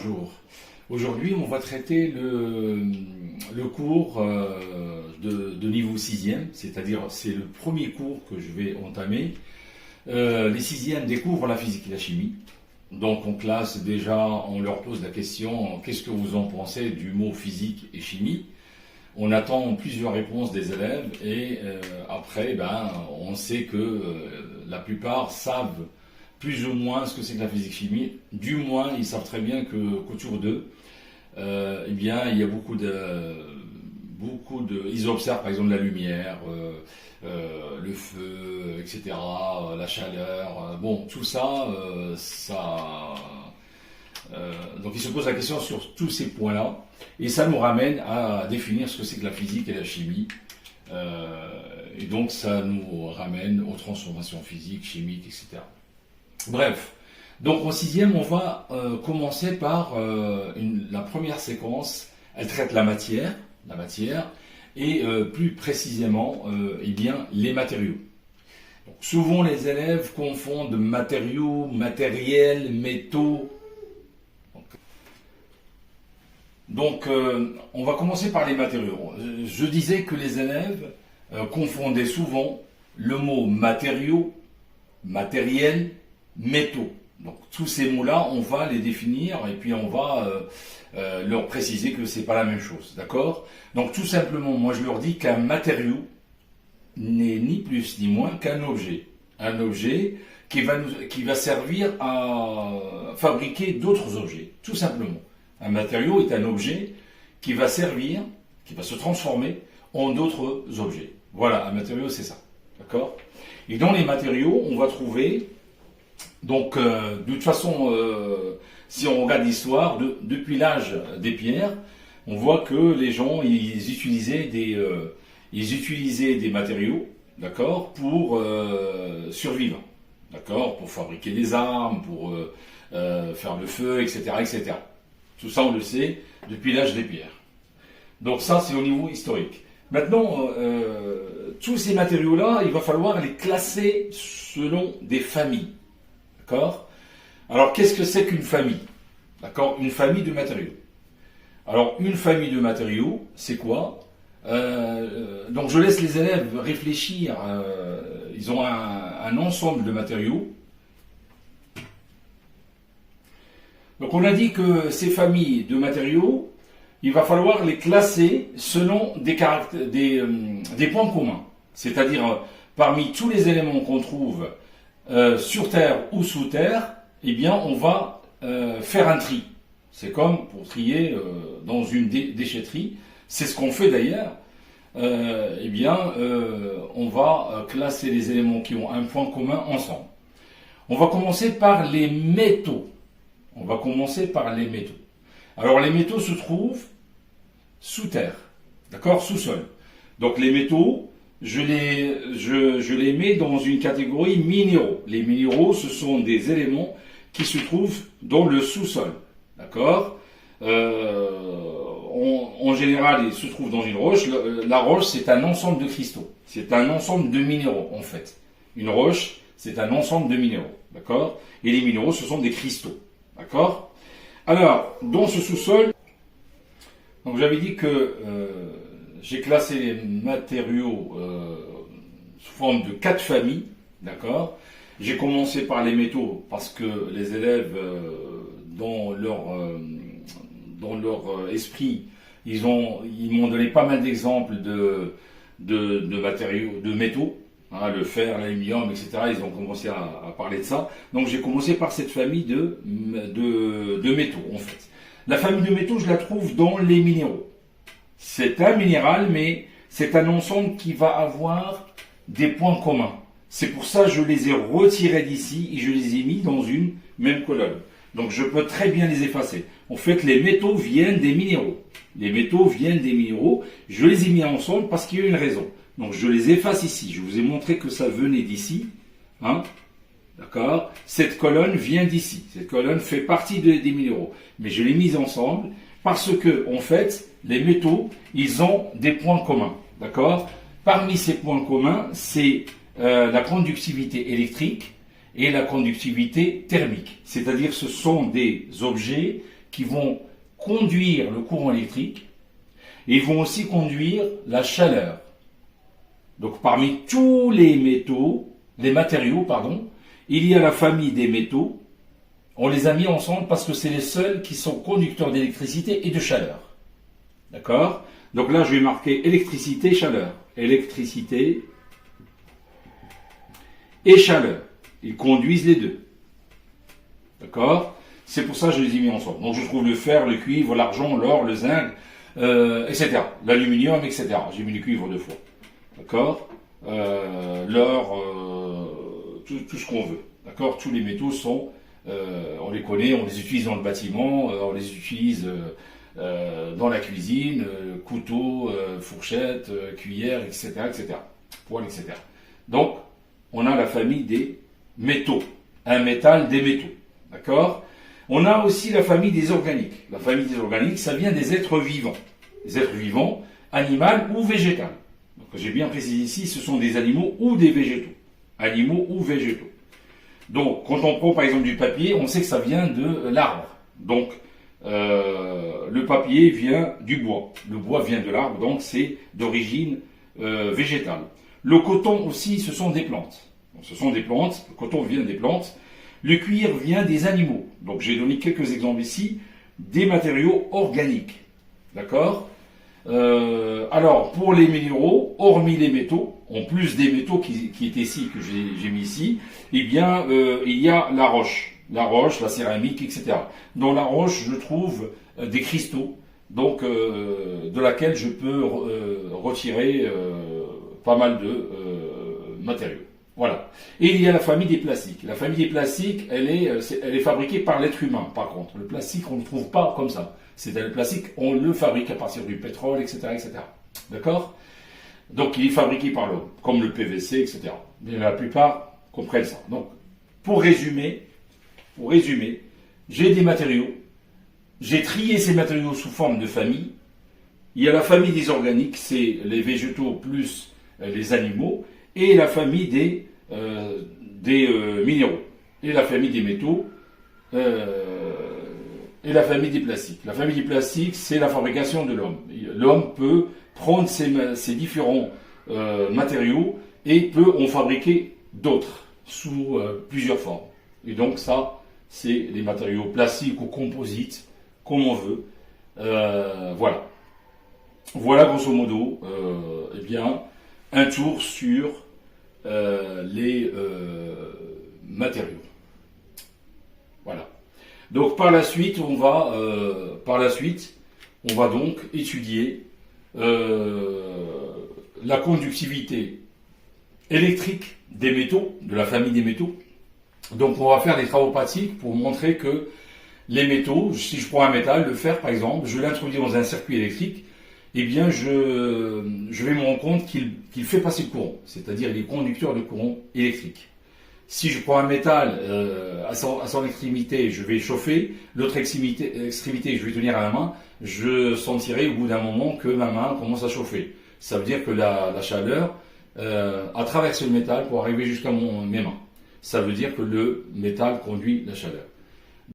bonjour. Aujourd'hui, on va traiter le cours de niveau 6e, c'est-à-dire c'est le premier cours que je vais entamer. Les 6e découvrent la physique et la chimie. Donc en classe, déjà, on leur pose la question « Qu'est-ce que vous en pensez du mot physique et chimie ?» On attend plusieurs réponses des élèves et après, on sait que la plupart savent plus ou moins ce que c'est que la physique-chimie. Du moins, ils savent très bien qu'autour d'eux, il y a beaucoup de... Ils observent par exemple la lumière, le feu, etc., la chaleur. Bon, tout ça, donc ils se posent la question sur tous ces points-là. Et ça nous ramène à définir ce que c'est que la physique et la chimie. Et donc ça nous ramène aux transformations physiques, chimiques, etc. Bref, donc en 6e, on va commencer par la première séquence. Elle traite la matière et plus précisément les matériaux. Donc, souvent les élèves confondent matériaux, matériels, métaux. Donc on va commencer par les matériaux. Je disais que les élèves confondaient souvent le mot matériaux, matériel, métaux. Donc tous ces mots-là, on va les définir et puis on va leur préciser que c'est pas la même chose, d'accord? Donc tout simplement, moi je leur dis qu'un matériau n'est ni plus ni moins qu'un objet. Un objet qui va servir à fabriquer d'autres objets, tout simplement. Un matériau est un objet qui va servir, qui va se transformer en d'autres objets. Voilà, un matériau c'est ça, d'accord? Et dans les matériaux, on va trouver... Donc, de toute façon, si on regarde l'histoire, depuis l'âge des pierres, on voit que les gens, ils utilisaient des matériaux, d'accord, pour survivre, d'accord, pour fabriquer des armes, pour faire le feu, etc., etc. Tout ça, on le sait depuis l'âge des pierres. Donc ça, c'est au niveau historique. Maintenant, tous ces matériaux-là, il va falloir les classer selon des familles. D'accord? Alors, qu'est-ce que c'est qu'une famille? D'accord? Une famille de matériaux. Alors, une famille de matériaux, c'est quoi? Donc, je laisse les élèves réfléchir. Ils ont un ensemble de matériaux. Donc, on a dit que ces familles de matériaux, il va falloir les classer selon des points communs. C'est-à-dire, parmi tous les éléments qu'on trouve sur Terre ou sous Terre, eh bien, on va faire un tri. C'est comme pour trier dans une déchetterie. C'est ce qu'on fait d'ailleurs. On va classer les éléments qui ont un point commun ensemble. On va commencer par les métaux. Alors, les métaux se trouvent sous Terre, d'accord, sous-sol. Donc, les métaux, je les mets dans une catégorie minéraux. Les minéraux, ce sont des éléments qui se trouvent dans le sous-sol. D'accord? En général, ils se trouvent dans une roche. La roche, c'est un ensemble de cristaux. C'est un ensemble de minéraux, en fait. Une roche, c'est un ensemble de minéraux. D'accord? Et les minéraux, ce sont des cristaux. D'accord? Alors, dans ce sous-sol, donc j'avais dit que j'ai classé les matériaux sous forme de 4 familles, d'accord? J'ai commencé par les métaux parce que les élèves, dans leur esprit, ils m'ont donné pas mal d'exemples de matériaux, de métaux, hein, le fer, l'aluminium, etc. Ils ont commencé à parler de ça. Donc j'ai commencé par cette famille de métaux, en fait. La famille de métaux, je la trouve dans les minéraux. C'est un minéral, mais c'est un ensemble qui va avoir des points communs. C'est pour ça que je les ai retirés d'ici et je les ai mis dans une même colonne. Donc je peux très bien les effacer. En fait, les métaux viennent des minéraux. Je les ai mis ensemble parce qu'il y a une raison. Donc je les efface ici. Je vous ai montré que ça venait d'ici. Hein? D'accord? Cette colonne vient d'ici. Cette colonne fait partie des minéraux. Mais je l'ai mise ensemble parce que, en fait, les métaux, ils ont des points communs. D'accord? Parmi ces points communs, c'est la conductivité électrique et la conductivité thermique. C'est-à-dire, ce sont des objets qui vont conduire le courant électrique et ils vont aussi conduire la chaleur. Donc parmi tous les matériaux, il y a la famille des métaux. On les a mis ensemble parce que c'est les seuls qui sont conducteurs d'électricité et de chaleur. D'accord? Donc là, je vais marquer électricité, chaleur. Électricité et chaleur. Ils conduisent les deux. D'accord? C'est pour ça que je les ai mis ensemble. Donc je trouve le fer, le cuivre, l'argent, l'or, le zinc, etc. L'aluminium, etc. J'ai mis le cuivre 2 fois. D'accord? L'or, tout ce qu'on veut. D'accord? Tous les métaux sont, on les connaît, on les utilise dans le bâtiment, on les utilise dans la cuisine, couteau, fourchette, cuillère, etc., etc. Poêle, etc. Donc, on a la famille des métaux. Un métal, des métaux. D'accord? On a aussi la famille des organiques. La famille des organiques, ça vient des êtres vivants. Des êtres vivants, animaux ou végétaux. Donc, j'ai bien précisé ici, ce sont des animaux ou des végétaux. Animaux ou végétaux. Donc, quand on prend par exemple du papier, on sait que ça vient de l'arbre. Donc, le papier vient du bois. Le bois vient de l'arbre, donc c'est d'origine végétale. Le coton aussi, ce sont des plantes. Donc, ce sont des plantes, le coton vient des plantes. Le cuir vient des animaux. Donc j'ai donné quelques exemples ici, des matériaux organiques. D'accord? Alors, pour les minéraux, hormis les métaux, en plus des métaux qui étaient ici, que j'ai mis ici, eh bien, il y a la roche, la céramique, etc. Dans la roche, je trouve des cristaux, donc de laquelle je peux retirer pas mal de matériaux. Voilà. Et il y a la famille des plastiques. La famille des plastiques, elle est fabriquée par l'être humain, par contre. Le plastique, on ne le trouve pas comme ça. C'est-à-dire le plastique, on le fabrique à partir du pétrole, etc., etc. D'accord? Donc, il est fabriqué par l'homme, comme le PVC, etc. Mais la plupart comprennent ça. Donc, pour résumer, j'ai des matériaux. J'ai trié ces matériaux sous forme de famille. Il y a la famille des organiques, c'est les végétaux plus les animaux, et la famille des minéraux, et la famille des métaux, et la famille des plastiques. La famille des plastiques, c'est la fabrication de l'homme. L'homme peut prendre ces différents matériaux et peut en fabriquer d'autres sous plusieurs formes. Et donc ça, c'est les matériaux plastiques ou composites, comme on veut. Voilà. Voilà grosso modo, eh bien, un tour sur les matériaux. Voilà. Donc par la suite, on va donc étudier la conductivité électrique des métaux, de la famille des métaux. Donc on va faire des travaux pratiques pour montrer que les métaux, si je prends un métal, le fer par exemple, je l'introduis dans un circuit électrique, eh bien je vais me rendre compte qu'il fait passer le courant, c'est-à-dire il est conducteur de courant électrique. Si je prends un métal à son extrémité, je vais chauffer, l'autre extrémité, je vais tenir à la main, je sentirai au bout d'un moment que ma main commence à chauffer. Ça veut dire que la chaleur a traversé le métal pour arriver jusqu'à mes mains. Ça veut dire que le métal conduit la chaleur.